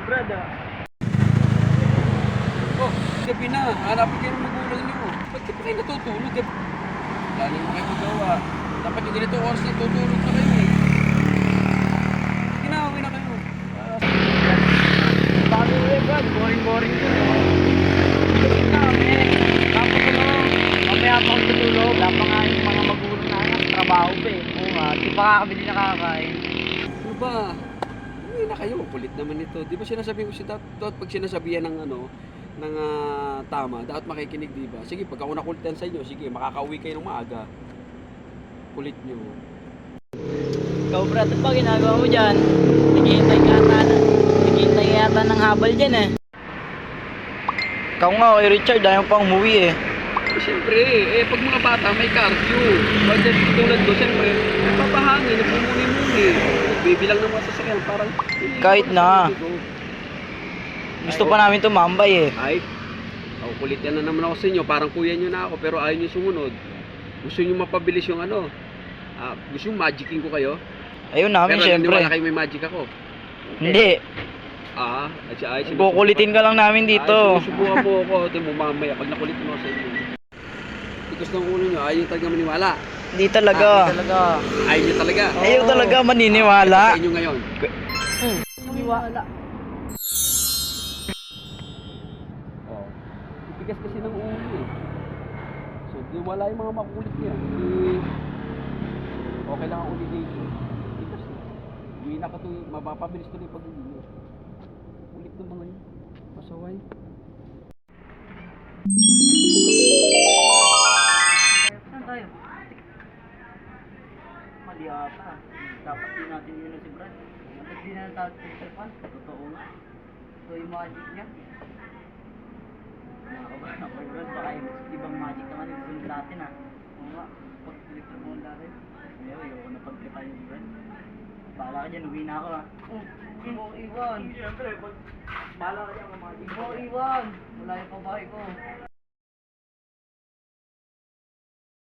Brad ah. Oh, gabi na. Hanapin kayo ng magulang niyo. Ba't di pa kayo natutulog? Lalo mo kayo magawa. Dapat yung ganito oras na tutulog na kayo eh. Sige na, uwi na kayo. Bago ulit Brad, boring ko. Tulog na kami. Tapos mamaya pa akong tutulog. Wala pa nga yung mga magulang na trabaho pa eh. Oo nga, di pa kakabili nakakain. Ano ba? Uwi na kayo. Kulit naman ito. Di ba sinasabi ko si dapat pag sinasabihan ng tama, dapat makikinig, di ba? Sige, pag ako nakulitan sa inyo, sige, makakauwi kayo ng maaga. Kulit nyo. Ikaw Brad, ano ba ginagawa mo dyan? Naghihintay yata ng habal dyan eh. Ikaw nga kay Richard, ayaw pang umuwi eh. Siyempre, pag mga bata may cardio. Pag tulad ko, siyempre, napapahangin, napumuni-muni. Bibilang ng mga sasakyan, parang... Kahit na. Gusto pa namin tumambay eh. Ay, kulit yan na naman ako sa inyo. Parang kuya nyo na ako, pero ayaw nyo sumunod. Gusto nyo mapabilis yung gusto nyo magicking ko kayo? Ayun namin pero syempre. Pero kayo may magic ako. Okay. Hindi. Kukulitin ka lang namin dito. Susubukan mo ako. Ito mo mamaya. Pag nakulit mo sa inyo. Tigas ng ulo nyo. Ayaw nyo talaga maniwala. Hindi talaga. Ayaw nyo talaga. Ayaw talaga maniniwala. Sa inyo ngayon. Maniwala. Tigas kasi ng ulo eh. So, di wala yung mga makulit yan. Okay lang ang uli dito. Tigas eh. Hindi na ka tuloy, mapapabilis tuloy pag-uwi mo. Ulit ng mga yun. Pasaway. Saan tayo? Mali ata. Dapat din natin yun na si Brad. Dapat din na natin Peter Pan. Totoo nga. So yung magic niya. Nakakabahan ako Brad. Baka yung ibang magic naman yung sunod natin ah. Oo nga. Pag-electro mo natin. Ayoko na pag-tripan yung Brad. Bahala ka dyan. Uwi na ako ah. Mo iwan. Siyempre. Bahala ka dyan. Mo iwan. Wala yung pabahay ko.